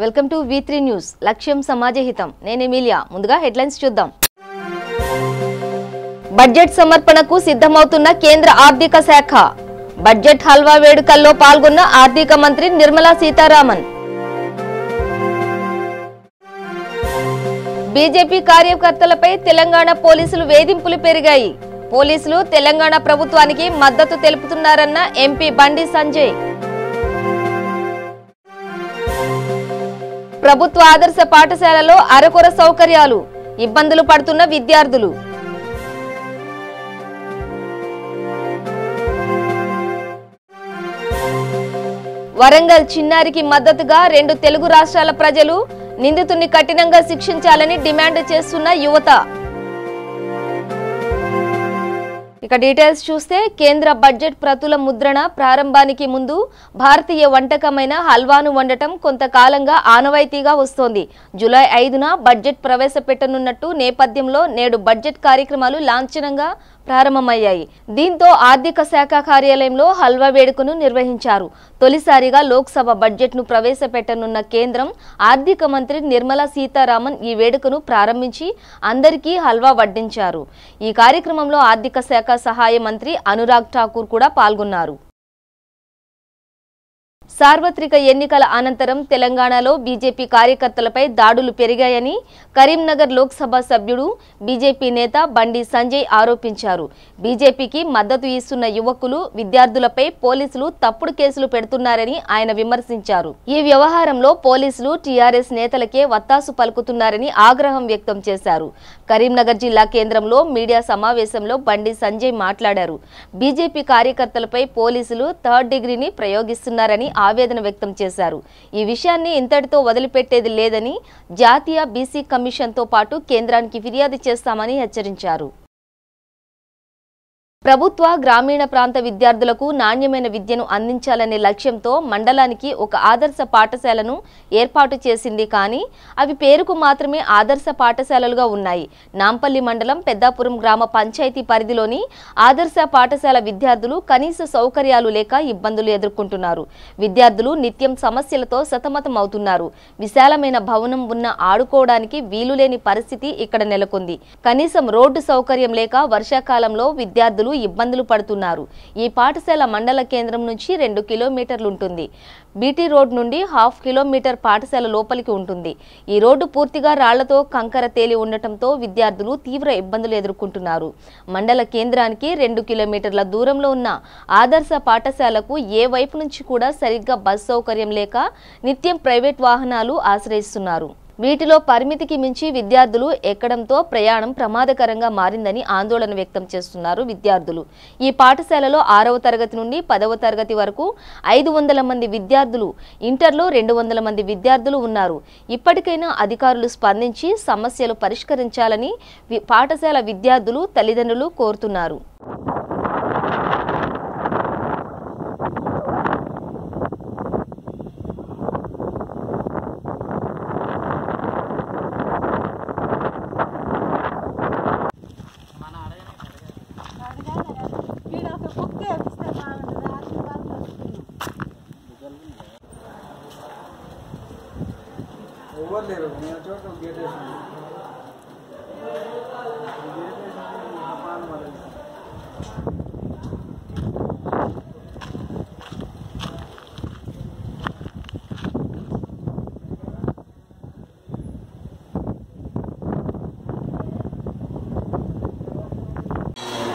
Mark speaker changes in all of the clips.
Speaker 1: Welcome to V3 news. లక్ష్యం సమాజహితం. నేను Emilia. ముందుగా హెడ్లైన్స్ చూద్దాం. బడ్జెట్ సమర్పణకు సిద్ధమవుతున్న కేంద్ర ఆర్థిక శాఖ. బడ్జెట్ హల్వా వేడుకల్లో పాల్గొన్న ఆర్థిక మంత్రి నిర్మలా సీతారామన్. బీజేపీ కార్యకర్తలపై తెలంగాణ పోలీసులు వేధింపులు పెరిగాయి. పోలీసులు తెలంగాణ ప్రభుత్వానికి మద్దతు తెలుపుతున్నారన్న ఎంపీ బండి సంజయ్. ప్రభుత్వ ఆదర్శ పాఠశాలలో అరకొర సౌకర్యాలు, ఇబ్బందులు పడుతున్న విద్యార్థులు. వరంగల్ చిన్నారికి మద్దతుగా 2 తెలుగు రాష్ట్రాల ప్రజలు. నిందితుడిని కఠినంగా శిక్షించాలని డిమాండ్ చేస్తున్న యువత. ఇక డీటెయిల్స్ చూస్తే కేంద్ర బడ్జెట్ ప్రతుల ముద్రణ ప్రారంభానికి ముందు భారతీయ వంటకమైన హల్వాను వండటం కొంతకాలంగా ఆనవాయితీగా వస్తోంది. జూలై 5న బడ్జెట్ ప్రవేశపెట్టనున్నట్టు నేపథ్యంలో నేడు బడ్జెట్ కార్యక్రమాలు లాంఛనంగా ప్రారంభమయ్యాయి. దీంతో ఆర్థిక శాఖ కార్యాలయంలో హల్వా వేడుకను నిర్వహించారు. తొలిసారిగా లోక్సభ బడ్జెట్ ను ప్రవేశపెట్టనున్న కేంద్రం ఆర్థిక మంత్రి నిర్మలా సీతారామన్ ఈ వేడుకను ప్రారంభించి అందరికీ హల్వా వడ్డించారు. ఈ కార్యక్రమంలో ఆర్థిక శాఖ సహాయ మంత్రి అనురాగ్ ఠాకూర్ కూడా పాల్గొన్నారు. సార్వత్రిక ఎన్నికల అనంతరం తెలంగాణలో బీజేపీ కార్యకర్తలపై దాడులు పెరిగాయని కరీంనగర్ లోక్సభ సభ్యుడు బీజేపీ నేత బండి సంజయ్ ఆరోపించారు. బీజేపీకి మద్దతు ఇస్తున్న యువకులు, విద్యార్థులపై పోలీసులు తప్పుడు కేసులు పెడుతున్నారని ఆయన విమర్శించారు. ఈ వ్యవహారంలో పోలీసులు టీఆర్ఎస్ నేతలకే వత్తాసు పలుకుతున్నారని ఆగ్రహం వ్యక్తం చేశారు. కరీంనగర్ జిల్లా కేంద్రంలో మీడియా సమావేశంలో బండి సంజయ్ మాట్లాడారు. బీజేపీ కార్యకర్తలపై పోలీసులు థర్డ్ డిగ్రీని ప్రయోగిస్తున్నారని ఆవేదన వ్యక్తం చేశారు. ఈ విషయాన్ని ఇంతటితో వదిలిపెట్టేది లేదని, జాతీయ బీసీ కమిషన్తో పాటు కేంద్రానికి ఫిర్యాదు చేస్తామని హెచ్చరించారు. ప్రభుత్వ గ్రామీణ ప్రాంత విద్యార్థులకు నాణ్యమైన విద్యను అందించాలనే లక్ష్యంతో మండలానికి ఒక ఆదర్శ పాఠశాలను ఏర్పాటు చేసింది. కానీ అవి పేరుకు మాత్రమే ఆదర్శ పాఠశాలలుగా ఉన్నాయి. నాంపల్లి మండలం పెద్దాపురం గ్రామ పంచాయతీ పరిధిలోని ఆదర్శ పాఠశాల విద్యార్థులు కనీస సౌకర్యాలు లేక ఇబ్బందులు ఎదుర్కొంటున్నారు. విద్యార్థులు నిత్యం సమస్యలతో సతమతమవుతున్నారు. విశాలమైన భవనం ఉన్న ఆడుకోవడానికి వీలులేని పరిస్థితి ఇక్కడ నెలకొంది. కనీసం రోడ్డు సౌకర్యం లేక వర్షాకాలంలో విద్యార్థులు ఇబ్బందులు పడుతున్నారు. ఈ పాఠశాల మండల కేంద్రం నుంచి 2 కిలోమీటర్లు ఉంటుంది. బీటీ రోడ్ నుండి 1/2 కిలోమీటర్ పాఠశాల లోపలికి ఉంటుంది. ఈ రోడ్డు పూర్తిగా రాళ్లతో కంకర తేలి ఉండటంతో విద్యార్థులు తీవ్ర ఇబ్బందులు ఎదుర్కొంటున్నారు. మండల కేంద్రానికి 2 కిలోమీటర్ల దూరంలో ఉన్న ఆదర్శ పాఠశాలకు ఏ వైపు నుంచి కూడా సరిగ్గా బస్ సౌకర్యం లేక నిత్యం ప్రైవేట్ వాహనాలు ఆశ్రయిస్తున్నారు. వీటిలో పరిమితికి మించి విద్యార్థులు ఎక్కడంతో ప్రయాణం ప్రమాదకరంగా మారిందని ఆందోళన వ్యక్తం చేస్తున్నారు విద్యార్థులు. ఈ పాఠశాలలో 6వ తరగతి నుండి 10వ తరగతి వరకు 500 మంది విద్యార్థులు, ఇంటర్లో 200 మంది విద్యార్థులు ఉన్నారు. ఇప్పటికైనా అధికారులు స్పందించి సమస్యలు పరిష్కరించాలని పాఠశాల విద్యార్థులు, తల్లిదండ్రులు కోరుతున్నారు.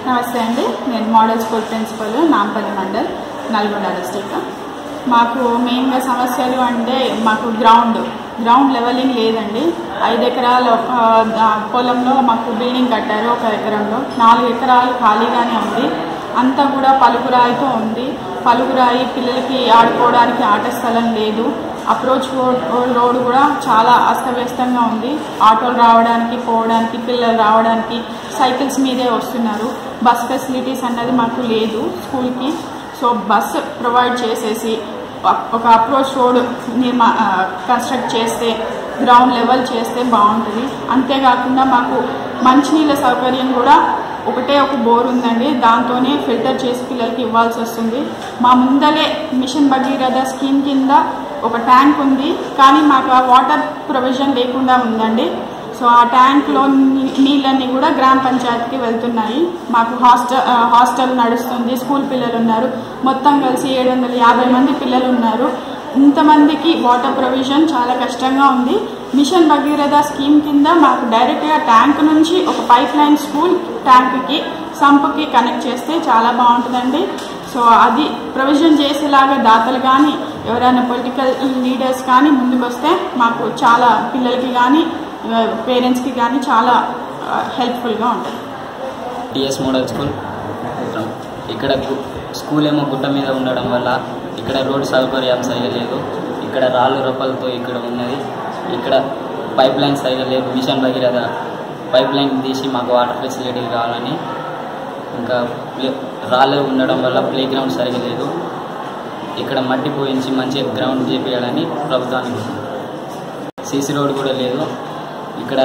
Speaker 2: నమస్తే అండి, నేను model school principal, Nampally mandal, Nalgonda district. మాకు మెయిన్గా సమస్యలు అంటే మాకు గ్రౌండ్ లెవెలింగ్ లేదండి. 5 ఎకరాల పొలంలో మాకు బిల్డింగ్ కట్టారు. 1 ఎకరంలో 4 ఎకరాలు ఖాళీగానే ఉంది. అంతా కూడా పలుకురాయితో ఉంది. పలుకురాయి, పిల్లలకి ఆడుకోవడానికి ఆట స్థలం లేదు. అప్రోచ్ రోడ్ కూడా చాలా అస్తవ్యస్తంగా ఉంది. ఆటోలు రావడానికి, పోవడానికి, పిల్లలు రావడానికి సైకిల్స్ మీదే వస్తున్నారు. బస్ ఫెసిలిటీస్ అన్నది మాకు లేదు స్కూల్కి. సో బస్ ప్రొవైడ్ చేసేసి ఒక అప్రోచ్ రోడ్ కన్స్ట్రక్ట్ చేస్తే, గ్రౌండ్ లెవెల్ చేస్తే బాగుంటుంది. అంతేకాకుండా మాకు మంచినీళ్ళ సౌకర్యం కూడా ఒకటే ఒక బోర్ ఉందండి, దాంతోనే ఫిల్టర్ చేసి పిల్లలకి ఇవ్వాల్సి వస్తుంది. మా ముందలే మిషన్ భగీరథ స్కీమ్ కింద ఒక ట్యాంక్ ఉంది, కానీ మాకు ఆ వాటర్ ప్రొవిజన్ లేకుండా ఉందండి. సో ఆ ట్యాంక్లో నీళ్ళన్నీ కూడా గ్రామ పంచాయతీకి వెళ్తున్నాయి. మాకు హాస్టల్ నడుస్తుంది, స్కూల్ పిల్లలు ఉన్నారు, మొత్తం కలిసి 750 మంది పిల్లలు ఉన్నారు. ఇంతమందికి వాటర్ ప్రొవిజన్ చాలా కష్టంగా ఉంది. మిషన్ భగీరథ స్కీమ్ కింద మాకు డైరెక్ట్గా ట్యాంక్ నుంచి ఒక పైప్ లైన్ స్కూల్ ట్యాంక్కి సంపుకి కనెక్ట్ చేస్తే చాలా బాగుంటుందండి. సో అది ప్రొవిజన్ చేసేలాగా దాతలు కానీ ఎవరైనా పొలిటికల్ లీడర్స్ కానీ ముందుకు వస్తే మాకు చాలా పిల్లలకి కానీ పేరెంట్స్కి కానీ చాలా హెల్ప్ఫుల్గా ఉంటుంది.
Speaker 3: టిఎస్ మోడల్ స్కూల్ ఇక్కడ స్కూల్ ఏమో గుట్ట మీద ఉండడం వల్ల ఇక్కడ రోడ్ సౌకర్యం సరిగా లేదు. ఇక్కడ రాళ్ళు రొప్పలతో ఇక్కడ ఉన్నది. ఇక్కడ పైప్ లైన్ సరిగా లేదు. మిషన్ భగీరథ పైప్ లైన్ తీసి మాకు వాటర్ ఫెసిలిటీ కావాలని, ఇంకా రాళ్ళు ఉండడం వల్ల ప్లే గ్రౌండ్ సరిగా లేదు. ఇక్కడ మట్టి పోయించి మంచి గ్రౌండ్ చేపించాలని ప్రభుత్వానికి. సీసీ రోడ్ కూడా లేదు. ఇక్కడ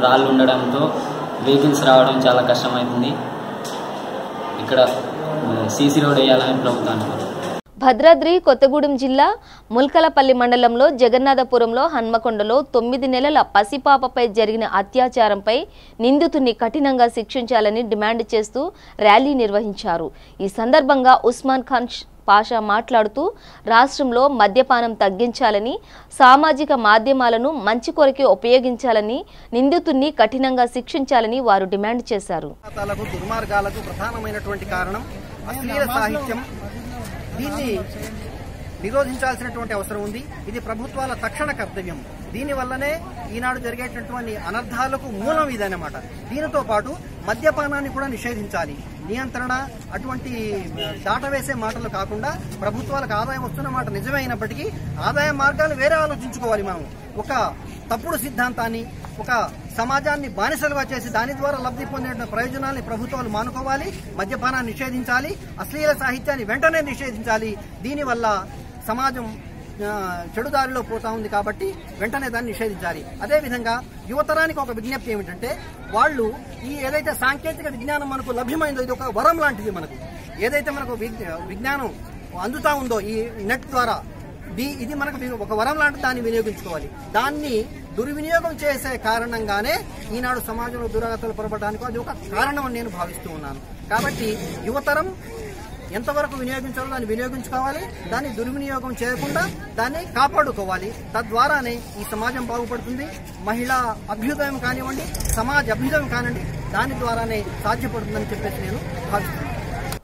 Speaker 3: రాళ్ళు ఉండడంతో వెహికల్స్ రావడం చాలా కష్టమవుతుంది. ఇక్కడ సీసీ రోడ్ వేయాలని ప్రభుత్వానికి.
Speaker 1: భద్రాద్రి కొత్తగూడెం జిల్లా ముల్కలపల్లి మండలంలో జగన్నాథపురంలో హన్మకొండలో 9 నెలల పసిపాపపై జరిగిన అత్యాచారంపై నిందితుడిని కఠినంగా శిక్షించాలని డిమాండ్ చేస్తూ ర్యాలీ నిర్వహించారు. ఈ సందర్భంగా ఉస్మాన్ ఖాన్ పాషా మాట్లాడుతూ రాష్ట్రంలో మద్యపానం తగ్గించాలని, సామాజిక మాధ్యమాలను మంచి కొరకే ఉపయోగించాలని, నిందితుడిని కఠినంగా శిక్షించాలని వారు డిమాండ్ చేశారు.
Speaker 4: దుర్మార్గాలకు ప్రధానమైనటువంటి కారణం అశ్లీల సాహిత్యం. దీన్ని నిరోధించాల్సినటువంటి అవసరం ఉంది. ఇది ప్రభుత్వాల తక్షణ కర్తవ్యం. దీనివల్లనే ఈనాడు జరిగేటటువంటి అనర్థాలకు మూలం ఇదన్నమాట. దీనితో పాటు మద్యపానాన్ని కూడా నిషేధించాలి. నియంత్రణ అటువంటి దాటవేసే మాటలు కాకుండా ప్రభుత్వాలకు ఆదాయం వస్తున్న మాట నిజమే అయినప్పటికీ ఆదాయ మార్గాలు వేరే ఆలోచించుకోవాలి. మనం ఒక తప్పుడు సిద్ధాంతాన్ని, ఒక సమాజాన్ని బానిసలుగా చేసి దాని ద్వారా లబ్ధి పొందే ప్రయోజనాల్ని ప్రభుత్వాలు మానుకోవాలి. మద్యపానాన్ని నిషేధించాలి. అశ్లీల సాహిత్యాన్ని వెంటనే నిషేధించాలి. దీనివల్ల సమాజం చెడుదారిలో పోతా ఉంది కాబట్టి వెంటనే దాన్ని నిషేధించాలి. అదేవిధంగా యువతరానికి ఒక విజ్ఞప్తి ఏమిటంటే, వాళ్ళు ఈ ఏదైతే సాంకేతిక విజ్ఞానం మనకు లభ్యమైందో ఇది ఒక వరం లాంటిది. మనకు ఏదైతే మనకు విజ్ఞానం అందుతా ఉందో ఈ నెట్ ద్వారా, ఇది మనకు ఒక వరం లాంటి దాన్ని వినియోగించుకోవాలి. దాన్ని దుర్వినియోగం చేసే కారణంగానే ఈనాడు సమాజంలో దురాగతాలు పొరపడడానికి అది ఒక కారణం అని నేను భావిస్తూ ఉన్నాను. కాబట్టి యువతరం ఎంతవరకు వినియోగించాలో దాన్ని వినియోగించుకోవాలి. దాన్ని దుర్వినియోగం చేయకుండా దాన్ని కాపాడుకోవాలి. తద్వారానే ఈ సమాజం బాగుపడుతుంది. మహిళా అభ్యుదయం కానివ్వండి, సమాజ అభ్యుదయం కానివ్వండి, దాని ద్వారానే సాధ్యపడుతుందని చెప్పేసి నేను భావిస్తున్నాను.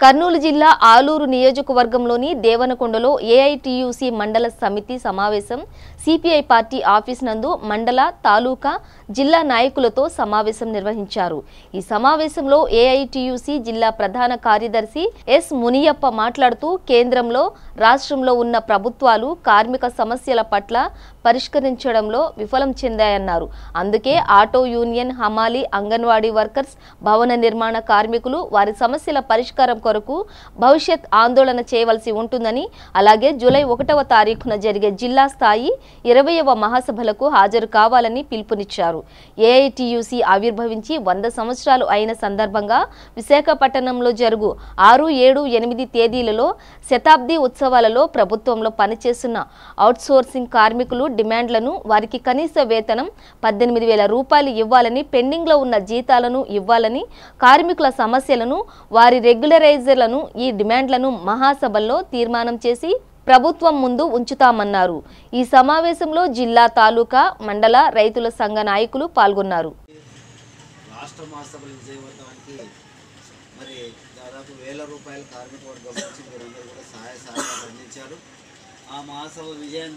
Speaker 1: కర్నూలు జిల్లా ఆలూరు నియోజకవర్గంలోని దేవనకొండలో ఏఐటియుసి మండల సమితి సమావేశం సిపిఐ పార్టీ ఆఫీస్ నందు మండల, తాలూకా, జిల్లా నాయకులతో సమావేశం నిర్వహించారు. ఈ సమావేశంలో ఏఐటియుసి జిల్లా ప్రధాన కార్యదర్శి ఎస్ మునియప్ప మాట్లాడుతూ కేంద్రంలో, రాష్ట్రంలో ఉన్న ప్రభుత్వాలు కార్మిక సమస్యల పట్ల పరిష్కరించడంలో విఫలం చెందాయన్నారు. అందుకే ఆటో యూనియన్, హమాలీ, అంగన్వాడీ వర్కర్స్, భవన నిర్మాణ కార్మికులు వారి సమస్యల పరిష్కారం కొరకు భవిష్యత్ ఆందోళన చేయవలసి ఉంటుందని, అలాగే జూలై 1వ తారీఖున జరిగే జిల్లా స్థాయి 20వ మహాసభలకు హాజరు కావాలని పిలుపునిచ్చారు. ఏఐటియుసి ఆవిర్భవించి 100 సంవత్సరాలు అయిన సందర్భంగా విశాఖపట్నంలో జరుగు 6, 7, 8 తేదీలలో శతాబ్ది ఉత్సవాలలో ప్రభుత్వంలో పనిచేస్తున్న అవుట్సోర్సింగ్ కార్మికులు డిమాండ్లను, వారికి కనీస వేతనం 18,000 రూపాయలు ఇవ్వాలని, పెండింగ్లో ఉన్న జీతాలను ఇవ్వాలని, కార్మికుల సమస్యలను, వారి రెగ్యులరైజర్లను, ఈ డిమాండ్లను మహాసభల్లో తీర్మానం చేసి ప్రభుత్వం ముందు ఉంచుతామన్నారు. ఈ సమావేశంలో జిల్లా, తాలూకా, మండల రైతుల సంఘ నాయకులు పాల్గొన్నారు.
Speaker 5: రాష్ట్ర మహాసభలు విజయవంతానికి మరి దాదాపు 1000 రూపాయల కార్మిక వర్గం నుంచి మీరందరూ కూడా సహాయ సహకారాలు అందించారు. ఆ మహాసభ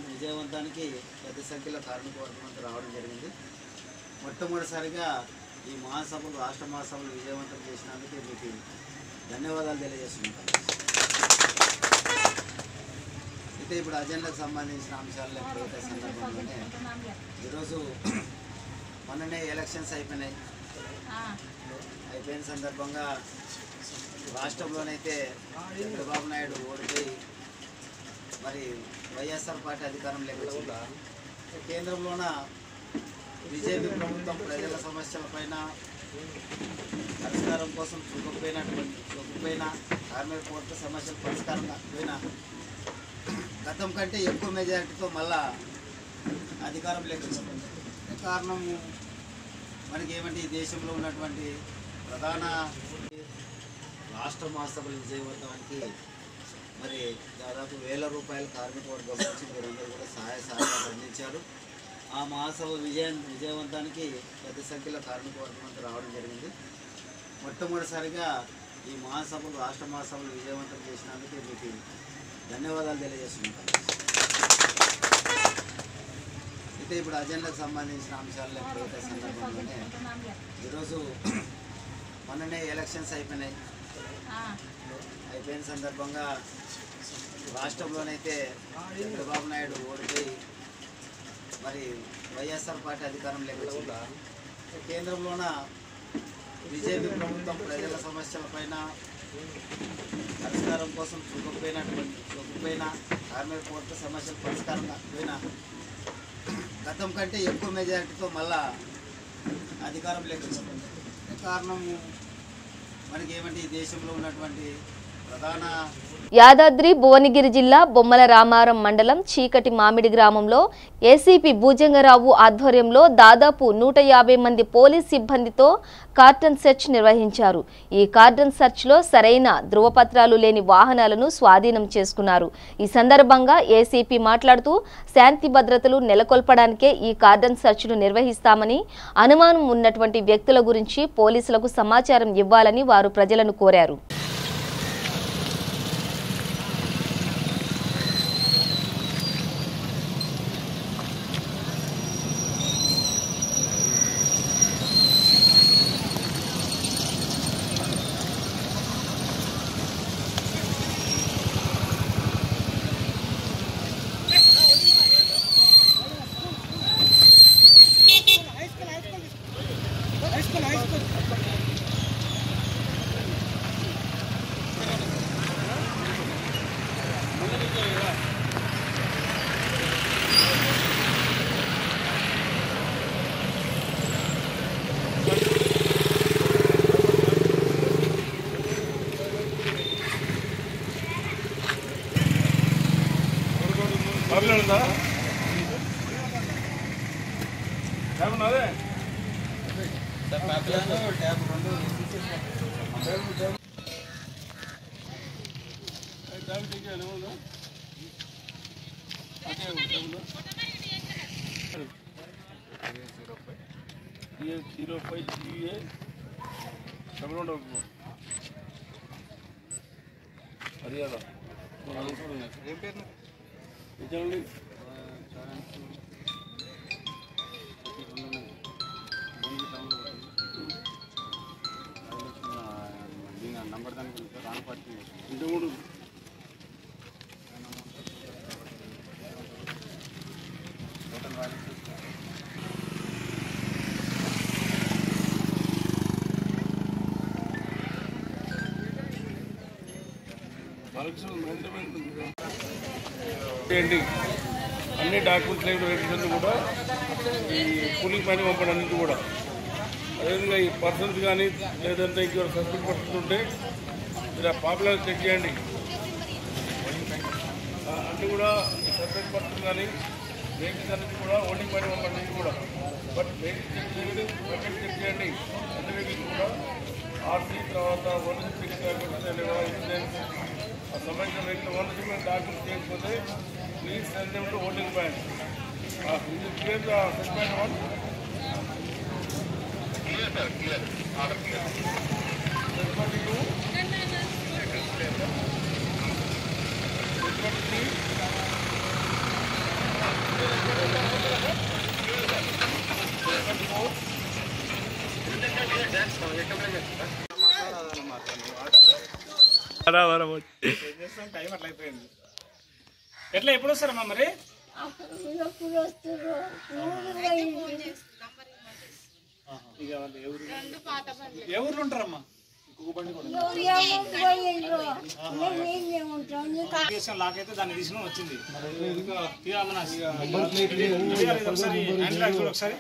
Speaker 5: విజయవంతానికి పెద్ద సంఖ్యలో కార్మిక వర్గం అంతా రావడం జరిగింది. మొట్టమొదటిసారిగా ఈ మహాసభలు, రాష్ట్ర మహాసభలు విజయవంతం చేసినందుకు మీకు ధన్యవాదాలు తెలియజేస్తున్నాను. అయితే ఇప్పుడు అజెండాకు సంబంధించిన అంశాలు ఎప్పుడైతే సందర్భంలోనే ఈరోజు మొన్ననే ఎలక్షన్స్ అయిపోయిన సందర్భంగా రాష్ట్రంలోనైతే చంద్రబాబు నాయుడు ఓడిపోయి మరి వైఎస్ఆర్ పార్టీ అధికారంలోకి వచ్చింది. కేంద్రంలోన బీజేపీ ప్రభుత్వం ప్రజల సమస్యలపైన పరిష్కారం కోసం చూపకపోయినా కార్మిక వర్గ సమస్యల పరిష్కారం కాకపోయినా గతం కంటే ఎక్కువ మెజారిటీతో మళ్ళా అధికారంలోకి వచ్చింది. కారణం మనకి ఏమంటే ఈ దేశంలో ఉన్నటువంటి ప్రధాన రాష్ట్ర మహాసభలు విజయవంతానికి మరి దాదాపు వేల రూపాయల కార్మిక వర్గం నుంచి మీరందరూ కూడా సహాయ సహకారాలు అందించారు. ఆ మహాసభ విజయవంతానికి పెద్ద సంఖ్యలో కార్మిక వర్గం అంతా రావడం జరిగింది. మొట్టమొదటిసారిగా ఈ మహాసభలు రాష్ట్ర మహాసభలు విజయవంతం చేసినందుకు మీకు ధన్యవాదాలు తెలియజేస్తున్నాను. అయితే ఇప్పుడు అజెండాకు సంబంధించిన అంశాలు ఎప్పుడైతే సందర్భంలోనే ఈరోజు మొన్ననే ఎలక్షన్స్ అయిపోయిన సందర్భంగా రాష్ట్రంలోనైతే చంద్రబాబు నాయుడు ఓడిపోయి మరి వైఎస్ఆర్ పార్టీ అధికారంలోకి వచ్చింది. కేంద్రంలోన బీజేపీ ప్రభుత్వం ప్రజల సమస్యలపైన పరిష్కారం కోసం చూపకపోయినా కార్మిక వర్గ సమస్యల పరిష్కారం కాకపోయినా గతం కంటే ఎక్కువ మెజారిటీతో మళ్ళా అధికారంలోకి వచ్చింది. కారణం మనకి ఏమంటే ఈ దేశంలో ఉన్నటువంటి ప్రధాన
Speaker 1: యాదాద్రి భువనగిరి జిల్లా బొమ్మల రామారం మండలం చీకటి మామిడి గ్రామంలో ఏసీపీ భూజంగరావు ఆధ్వర్యంలో దాదాపు 150 మంది పోలీస్ సిబ్బందితో కార్డన్ సెర్చ్ నిర్వహించారు. ఈ కార్డన్ సెర్చ్ లో సరైన ధృవపత్రాలు లేని వాహనాలను స్వాధీనం చేసుకున్నారు. ఈ సందర్భంగా ఏసీపీ మాట్లాడుతూ శాంతి భద్రతలు నెలకొల్పడానికే ఈ కార్డన్ సెర్చ్ ను నిర్వహిస్తామని, అనుమానం ఉన్నటువంటి వ్యక్తుల గురించి పోలీసులకు సమాచారం ఇవ్వాలని వారు ప్రజలను కోరారు.
Speaker 6: అన్ని డాక్యుమెంట్స్ వెరిఫికేషన్ కూడా ఈ కూలింగ్ పైన పంపడానికి కూడా అదేవిధంగా ఈ పర్సన్స్ కానీ లేదంటే ఇంకెవరు సస్పెక్ట్ పడుతుంటే మీరు ఆ పాపులర్ చెక్ చేయండి. అన్నీ కూడా సస్పెక్ట్ పర్సన్ కానీ వెహికల్స్ అన్నింటి కూడా ఓటింగ్ పైన పంపడానికి కూడా బట్ వెహికల్ చెక్ చేయండి, పర్ఫెక్ట్ చెక్ చేయండి. అన్ని వెహికల్స్ కూడా ఆర్సీ తర్వాత ఓనర్షిప్ ఇన్సూరెన్స్ ఆ సంబంధించిన వెహికల్ ఓనర్షిప్ డాక్యుమెంట్స్ చేయకపోతే please send them to voting bank. Clear the segment one.
Speaker 7: Time అట్లా అయిపోయింది. ఎట్లా ఎప్పుడు వస్తారమ్మా మరి? ఏ ఊర్లో ఉంటారమ్మా? లాక్ అయితే దాన్ని తీసుకుని వచ్చింది. ఒకసారి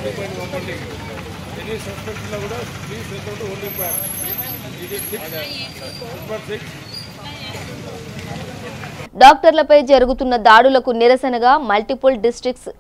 Speaker 6: ఓల్డింగ్ పైన పంపండి. ఎనీ సస్పెక్ట్స్లో కూడా ప్లీజ్ సెండ్ ఓల్డింగ్ బ్యాక్. ఇది 6.
Speaker 1: డాక్టర్లపై జరుగుతున్న దాడులకు నిరసనగా మల్టిపుల్ డిస్ట్రిక్ట్స్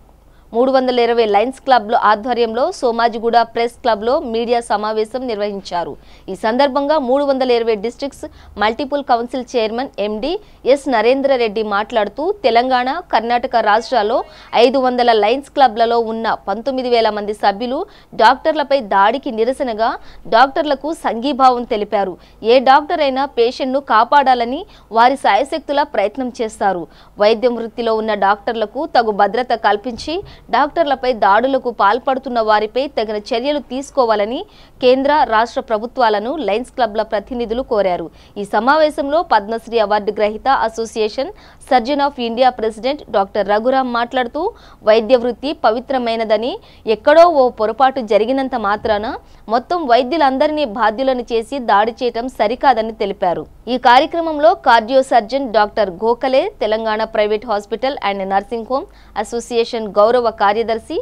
Speaker 1: 320 లయన్స్ క్లబ్ల ఆధ్వర్యంలో సోమాజిగూడ ప్రెస్ క్లబ్లో మీడియా సమావేశం నిర్వహించారు. ఈ సందర్భంగా 320 districts multiple council chairman MD S Narendra Reddy మాట్లాడుతూ తెలంగాణ, కర్ణాటక రాష్ట్రాల్లో 500 లయన్స్ క్లబ్లలో ఉన్న 19,000 మంది సభ్యులు డాక్టర్లపై దాడికి నిరసనగా డాక్టర్లకు సంఘీభావం తెలిపారు. ఏ డాక్టర్ అయినా పేషెంట్ను కాపాడాలని వారి సాయశక్తులా ప్రయత్నం చేస్తారు. వైద్యం వృత్తిలో ఉన్న డాక్టర్లకు తగు భద్రత కల్పించి డాక్టర్లపై దాడులకు పాల్పడుతున్న వారిపై తగిన చర్యలు తీసుకోవాలని కేంద్ర, రాష్ట్ర ప్రభుత్వాలను లయన్స్ క్లబ్ల ప్రతినిధులు కోరారు. ఈ సమావేశంలో పద్మశ్రీ అవార్డు గ్రహీత association surgeon of India president doctor Raghuram మాట్లాడుతూ వైద్య వృత్తి పవిత్రమైనదని, ఎక్కడో ఓ పొరపాటు జరిగినంత మాత్రాన మొత్తం వైద్యులందరినీ బాధ్యులను చేసి దాడి చేయటం సరికాదని తెలిపారు. ఈ కార్యక్రమంలో cardio surgeon doctor Gokhale, Telangana private hospital and nursing home association గౌరవ కార్యదర్శి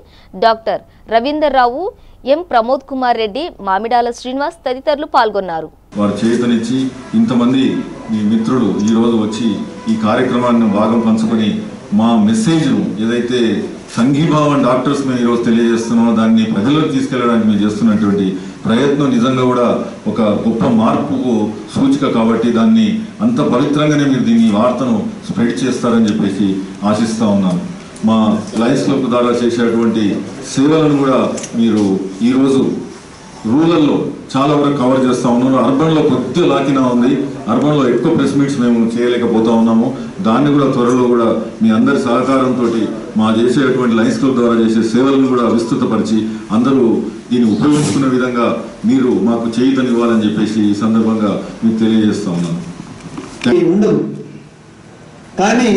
Speaker 1: డాక్టర్ రవీందర్ రావు, ఎం ప్రమోద్ కుమార్ రెడ్డి, మామిడాల శ్రీనివాస్ తదితరులు పాల్గొన్నారు.
Speaker 8: వారు చేతనిచ్చి ఇంతమంది మీ మిత్రులు ఈరోజు వచ్చి ఈ కార్యక్రమాన్ని భాగం పంచుకొని మా మెసేజ్ను ఏదైతే సంఘీభావం డాక్టర్స్ మేము ఈరోజు తెలియజేస్తున్నామో దాన్ని ప్రజలకు తీసుకెళ్లడానికి మేము చేస్తున్నటువంటి ప్రయత్నం నిజంగా కూడా ఒక గొప్ప మార్పుకు సూచిక కాబట్టి దాన్ని అంత పవిత్రంగానే మీరు దీన్ని వార్తను స్ప్రెడ్ చేస్తారని చెప్పేసి ఆశిస్తూ ఉన్నాను. మా లయన్స్ క్లబ్ ద్వారా చేసేటువంటి సేవలను కూడా మీరు ఈరోజు రూరల్లో చాలా వరకు కవర్ చేస్తూ ఉన్నారు. అర్బన్లో కొద్దిగా లాకినా ఉంది. అర్బన్లో ఎక్కువ ప్రెస్ మీట్స్ మేము చేయలేకపోతా ఉన్నాము. దాన్ని కూడా త్వరలో కూడా మీ అందరి సహకారంతో మా చేసేటువంటి లయన్స్ క్లబ్ ద్వారా చేసే సేవలను కూడా విస్తృతపరిచి అందరూ దీన్ని ఉపయోగించుకునే విధంగా మీరు మాకు చేయుతనివ్వాలని చెప్పేసి ఈ సందర్భంగా మీకు తెలియజేస్తా ఉన్నాను.
Speaker 9: ఉండదు కానీ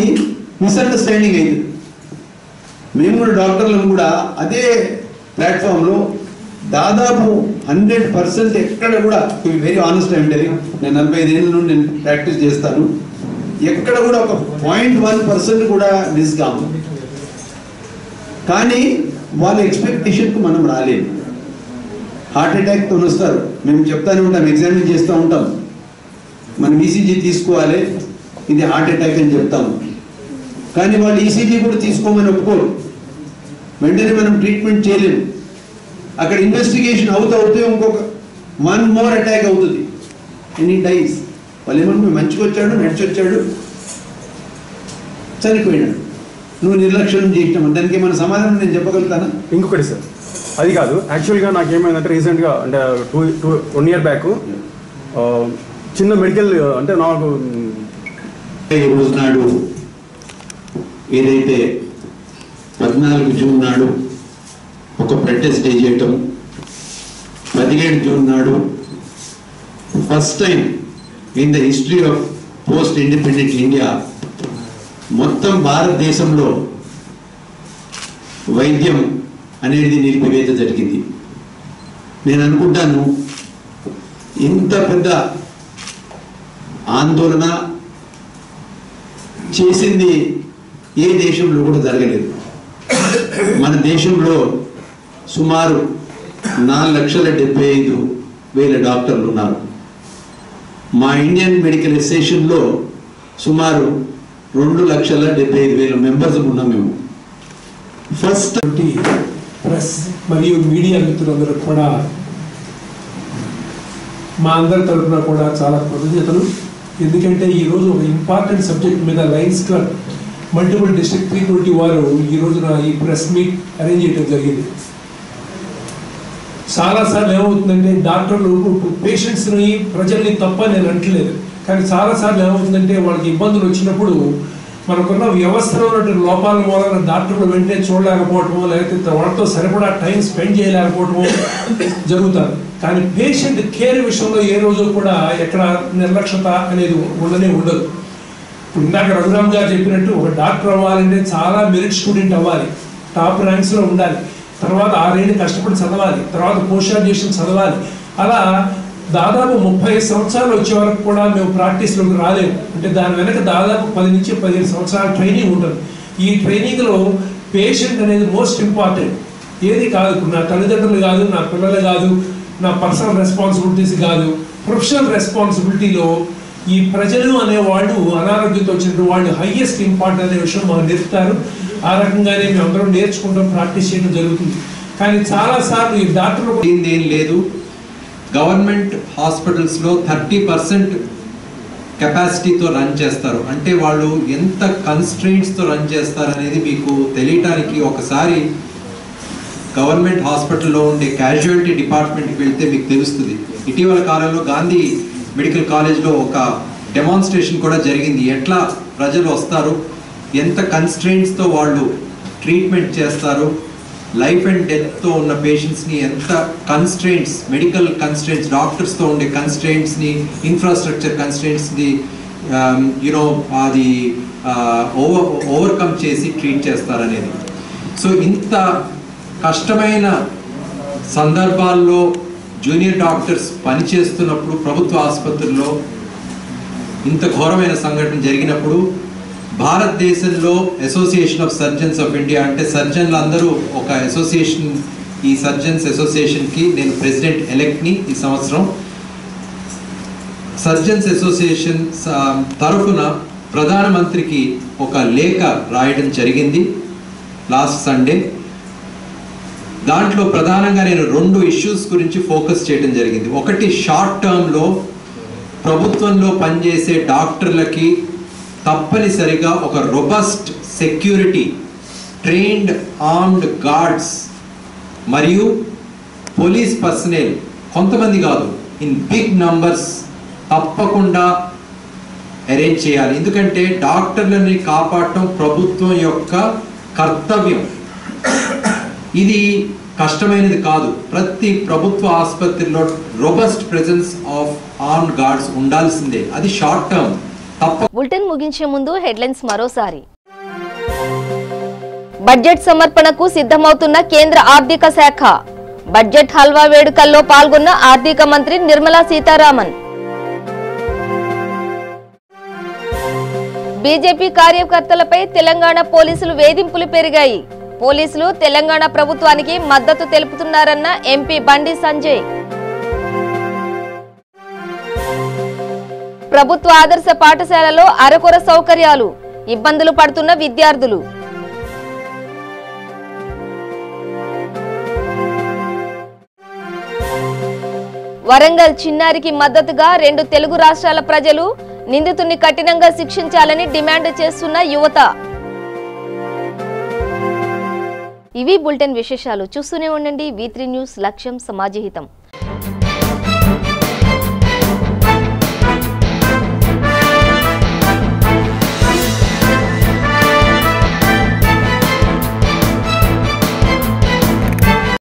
Speaker 9: మిస్అండర్స్టాండింగ్ అయింది. మేము కూడా డాక్టర్లను కూడా అదే ప్లాట్ఫామ్లో దాదాపు 100% ఎక్కడ కూడా వెరీ ఆనెస్ట్ అంటే నేను 45 ఏళ్ళ నుండి నేను ప్రాక్టీస్ చేస్తాను. ఎక్కడ కూడా ఒక 0.1% కూడా మిస్ కాము. కానీ వాళ్ళ ఎక్స్పెక్టేషన్కు మనం రాలేము. హార్ట్ అటాక్తో వస్తారు, మేము చెప్తానే ఉంటాం, ఎగ్జామిన్ చేస్తూ ఉంటాం, మనం ఈసీజీ తీసుకోవాలి, ఇది హార్ట్ అటాక్ అని చెప్తాము. కానీ వాళ్ళు ఈసీజీ కూడా తీసుకోమని ఒప్పుకోరు. వెంటనే మనం ట్రీట్మెంట్ చేయలేము. అక్కడ ఇన్వెస్టిగేషన్ అవుతూ ఇంకొక 1 more అటాక్ అవుతుంది అండ్ ఈ డైస్. వాళ్ళు ఏమన్నా మంచిగా వచ్చాడు, నడిచి వచ్చాడు, చనిపోయినాడు, నువ్వు నిర్లక్ష్యం చేయటం, దానికి ఏమైనా సమాధానం నేను చెప్పగలుగుతానా?
Speaker 10: ఇంకొకటి సార్, అది కాదు, యాక్చువల్గా నాకు ఏమైందంటే రీసెంట్గా అంటే 1 year బ్యాక్ చిన్న మెడికల్ అంటే నాకు
Speaker 9: ఈ రోజు నాడు ఏదైతే 14 జూన్ నాడు ఒక బ్లడ్ టెస్ట్ చేయటం, 17 జూన్ నాడు first time in the history of post independent India మొత్తం భారతదేశంలో వైద్యం అనేది నిలిపివేత జరిగింది. నేను అనుకుంటాను ఇంత పెద్ద ఆందోళన చేసింది ఏ దేశంలో కూడా జరగలేదు. మన దేశంలో సుమారు 4,75,000 డాక్టర్లు ఉన్నారు. మా ఇండియన్ మెడికల్ అసోసియేషన్లో సుమారు 2,75,000 మెంబర్స్ ఉన్నాం మేము. ఫస్ట్
Speaker 11: ప్రెస్ మరియు మీడియా మిత్రులందరూ కూడా మా అందరి తరఫున కూడా చాలా కృతజ్ఞతలు. ఎందుకంటే ఈరోజు ఒక ఇంపార్టెంట్ సబ్జెక్ట్ మీద లయన్స్ క్లబ్ మల్టిపుల్ డిస్ట్రిక్ట్ 320 వారు ఈ రోజున ఈ ప్రెస్ మీట్ అరేంజ్ చేయడం జరిగింది. చాలాసార్లు ఏమవుతుందంటే డాక్టర్లు పేషెంట్స్ని, ప్రజల్ని తప్ప నేను అంటలేదు, కానీ చాలాసార్లు ఏమవుతుందంటే వాళ్ళకి ఇబ్బందులు వచ్చినప్పుడు మనకున్న వ్యవస్థలో ఉన్నటువంటి లోపాల మూలన డాక్టర్లు వెంటనే చూడలేకపోవటమో, లేకపోతే వాళ్ళతో సరిపడా టైం స్పెండ్ చేయలేకపోవటమో జరుగుతుంది. కానీ పేషెంట్ కేర్ విషయంలో ఏ రోజు కూడా ఎక్కడ నిర్లక్ష్యత అనేది ఉండదు. ఇందాక రఘురామ్ గారు చెప్పినట్టు ఒక డాక్టర్ అవ్వాలంటే చాలా మెరిట్ స్టూడెంట్ అవ్వాలి, టాప్ ర్యాంక్స్లో ఉండాలి, తర్వాత 6 ఏళ్ళు కష్టపడి చదవాలి, తర్వాత పోస్ట్ గ్రాడ్యుయేషన్ చదవాలి. అలా దాదాపు 30 సంవత్సరాలు వచ్చే వరకు కూడా మేము ప్రాక్టీస్లోకి రాలేము. అంటే దాని వెనక దాదాపు 10 నుంచి 15 సంవత్సరాల ట్రైనింగ్ ఉంటుంది. ఈ ట్రైనింగ్లో పేషెంట్ అనేది మోస్ట్ ఇంపార్టెంట్. ఏది కాదు, నా తల్లిదండ్రులు కాదు, నా పిల్లలు కాదు, నా పర్సనల్ రెస్పాన్సిబిలిటీస్ కాదు, ప్రొఫెషనల్ రెస్పాన్సిబిలిటీలో ఈ ప్రజలు అనేవాళ్ళు అనారోగ్యంతో వచ్చినట్టు వాళ్ళు హైయెస్ట్ ఇంపార్టెంట్ అనే విషయం మాకు నేర్పుతారు. ఆ రకంగానే మేము అందరం నేర్చుకుంటాం, ప్రాక్టీస్ చేయడం జరుగుతుంది. కానీ చాలాసార్లు ఈ డాక్టర్లు
Speaker 12: ఏం లేదు. గవర్నమెంట్ హాస్పిటల్స్లో 30% కెపాసిటీతో రన్ చేస్తారు. అంటే వాళ్ళు ఎంత కన్స్ట్రెయింట్స్తో రన్ చేస్తారు అనేది మీకు తెలియటానికి ఒకసారి గవర్నమెంట్ హాస్పిటల్లో ఉండే క్యాజువాలిటీ డిపార్ట్మెంట్కి వెళ్తే మీకు తెలుస్తుంది. ఇటీవల కాలంలో గాంధీ మెడికల్ కాలేజ్లో ఒక డెమాన్స్ట్రేషన్ కూడా జరిగింది. ఎట్లా ప్రజలు వస్తారు, ఎంత కన్స్ట్రెయింట్స్తో వాళ్ళు ట్రీట్మెంట్ చేస్తారు, లైఫ్ అండ్ డెత్తో ఉన్న పేషెంట్స్ని ఎంత కన్స్ట్రెయింట్స్, మెడికల్ కన్స్ట్రెయింట్స్, డాక్టర్స్తో ఉండే కన్స్ట్రెయింట్స్ని, ఇన్ఫ్రాస్ట్రక్చర్ కన్స్ట్రెయింట్స్ని అది ఓవర్కమ్ చేసి ట్రీట్ చేస్తారనేది. సో ఇంత కష్టమైన సందర్భాల్లో జూనియర్ డాక్టర్స్ పనిచేస్తున్నప్పుడు ప్రభుత్వ ఆసుపత్రుల్లో ఇంత ఘోరమైన సంఘటన జరిగినప్పుడు భారతదేశంలో association of surgeons of India అంటే సర్జన్లు అందరూ ఒక అసోసియేషన్, ఈ సర్జన్స్ అసోసియేషన్కి నేను ప్రెసిడెంట్ ఎలెక్ట్ని ఈ సంవత్సరం. సర్జన్స్ అసోసియేషన్ తరఫున ప్రధానమంత్రికి ఒక లేఖ రాయడం జరిగింది లాస్ట్ సండే. దాంట్లో ప్రధానంగా నేను 2 ఇష్యూస్ గురించి ఫోకస్ చేయడం జరిగింది. ఒకటి, షార్ట్ టర్మ్లో ప్రభుత్వంలో పనిచేసే డాక్టర్లకి తప్పనిసరిగా ఒక robust security, trained armed guards మరియు పోలీస్ పర్సనల్, కొంతమంది కాదు, ఇన్ బిగ్ నంబర్స్ తప్పకుండా అరేంజ్ చేయాలి. ఎందుకంటే డాక్టర్లని కాపాడటం ప్రభుత్వం యొక్క కర్తవ్యం. ఇది కష్టమైనది కాదు. ప్రతి ప్రభుత్వ ఆసుపత్రిలో robust presence of armed guards ఉండాల్సిందే. అది షార్ట్ టర్మ్.
Speaker 1: బులెటిన్ ముగించే ముందు హెడ్లైన్స్ మరోసారి. బడ్జెట్ సమర్పణకు సిద్ధమవుతున్న కేంద్ర ఆర్థిక శాఖ. బడ్జెట్ హల్వా వేడుకల్లో పాల్గొన్న ఆర్థిక మంత్రి నిర్మలా సీతారామన్. బీజేపీ కార్యకర్తలపై తెలంగాణ పోలీసులు వేధింపులు పెరిగాయి. పోలీసులు తెలంగాణ ప్రభుత్వానికి మద్దతు తెలుపుతున్నారన్న ఎంపీ బండి సంజయ్. ప్రభుత్వ ఆదర్శ పాఠశాలలో అరకొర సౌకర్యాలు, ఇబ్బందులు పడుతున్న విద్యార్థులు. వరంగల్ చిన్నారికి మద్దతుగా 2 తెలుగు రాష్ట్రాల ప్రజలు నిందితుడిని కఠినంగా శిక్షించాలని డిమాండ్ చేస్తున్న యువత. ఇవి బులెటిన్ విశేషాలు. చూస్తూనే ఉండండి V3 న్యూస్, లక్ష్యం సమాజహితం.